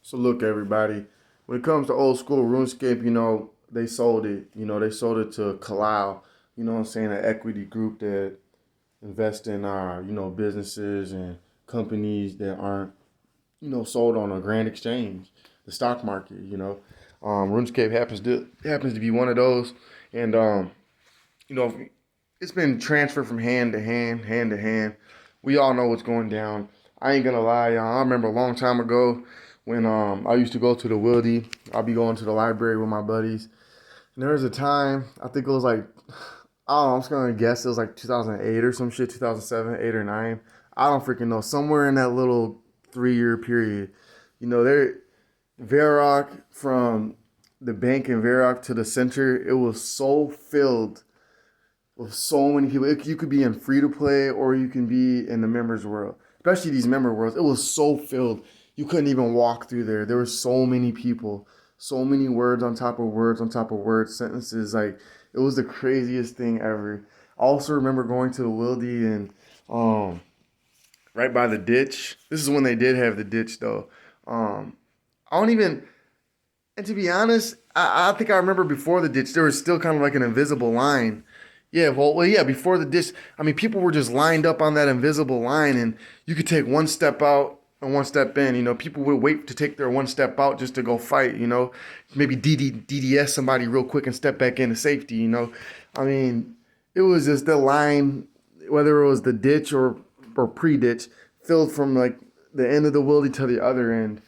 So look, everybody, when it comes to old school RuneScape, they sold it. They sold it to Kalao, what I'm saying, an equity group that invest in businesses and companies that aren't, sold on a grand exchange, the stock market. RuneScape happens to be one of those. And you know, it's been transferred from hand to hand, hand to hand. We all know what's going down. I ain't gonna lie, y'all. I remember a long time ago when I used to go to the Wildy. I'll be going to the library with my buddies. And there was a time, I think it was like, I don't know, I'm just gonna guess it was like 2008 or some shit, 2007, 8 or 9. I don't freaking know. Somewhere in that little 3 year period, there Varrock, from the bank in Varrock to the center, it was so filled with so many people. You could be in free to play or you can be in the members world, especially these member worlds. It was so filled. You couldn't even walk through there. There were so many people, so many words on top of words on top of words, sentences. Like, it was the craziest thing ever. I also remember going to the Wildy and right by the ditch. This is when they did have the ditch though. I don't even, and to be honest, I think I remember before the ditch, there was still kind of like an invisible line. Yeah, before the ditch, I mean, people were just lined up on that invisible line, and you could take one step out and one step in. People would wait to take their one step out just to go fight. Maybe DDS somebody real quick and step back into safety. I mean, it was just the line, whether it was the ditch or pre-ditch, filled from like the end of the wildy to the other end.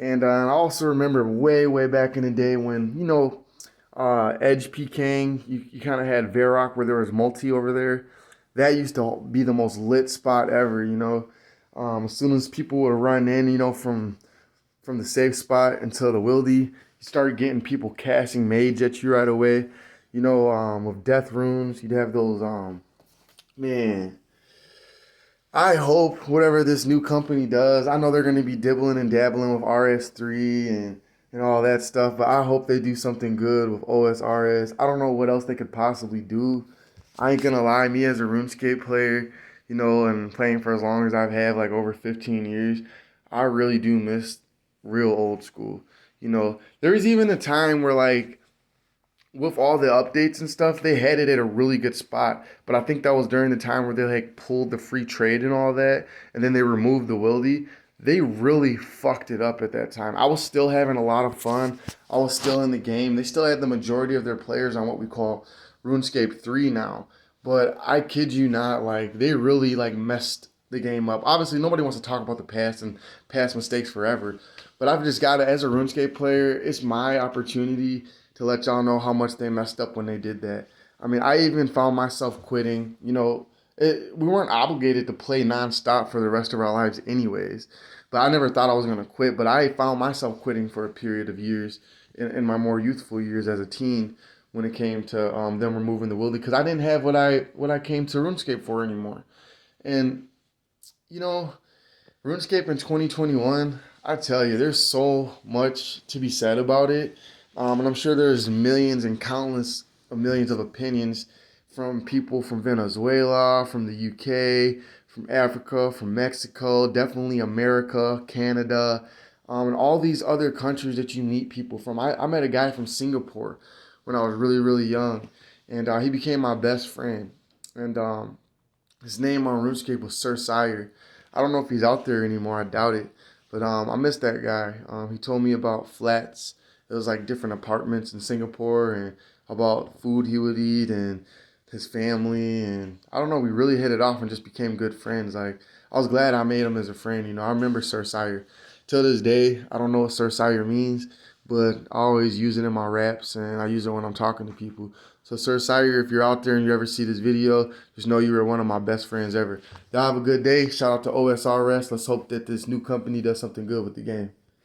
And I also remember way back in the day when, Edge Peking, you kind of had Varrock where there was multi over there. That used to be the most lit spot ever. As soon as people would run in, from the safe spot until the wildy, you started getting people casting mage at you right away. With death runes, you'd have those, man. I hope whatever this new company does, I know they're going to be dibbling and dabbling with RS3 and all that stuff, but I hope they do something good with OSRS. I don't know what else they could possibly do. I ain't going to lie, me as a RuneScape player, and playing for as long as I've had, like over 15 years, I really do miss real old school. There was even a time where, like, with all the updates and stuff, they had it at a really good spot. But I think that was during the time where they like pulled the free trade and all that, and then they removed the wildy. They really fucked it up at that time. I was still having a lot of fun. I was still in the game. They still had the majority of their players on what we call RuneScape 3 now. But I kid you not, like, they really like messed the game up. Obviously, nobody wants to talk about the past and past mistakes forever. But I've just got to, as a RuneScape player, it's my opportunity to let y'all know how much they messed up when they did that. I mean, I even found myself quitting. We weren't obligated to play nonstop for the rest of our lives anyways. But I never thought I was going to quit. But I found myself quitting for a period of years in my more youthful years as a teen when it came to them removing the wildy, because I didn't have what I came to RuneScape for anymore. And, RuneScape in 2021, I tell you, there's so much to be said about it. And I'm sure there's millions and countless of millions of opinions from people from Venezuela, from the UK, from Africa, from Mexico, definitely America, Canada, and all these other countries that you meet people from. I met a guy from Singapore when I was really young, and he became my best friend. And his name on RuneScape was Sir Sire. I don't know if he's out there anymore. I doubt it. But I miss that guy. He told me about flats. It was like different apartments in Singapore and about food he would eat and his family. And I don't know, we really hit it off and just became good friends. Like, I was glad I made him as a friend. I remember Sir Sire. Till this day, I don't know what Sir Sire means, but I always use it in my raps and I use it when I'm talking to people. So Sir Sire, if you're out there and you ever see this video, just know you were one of my best friends ever. Y'all have a good day. Shout out to OSRS. Let's hope that this new company does something good with the game.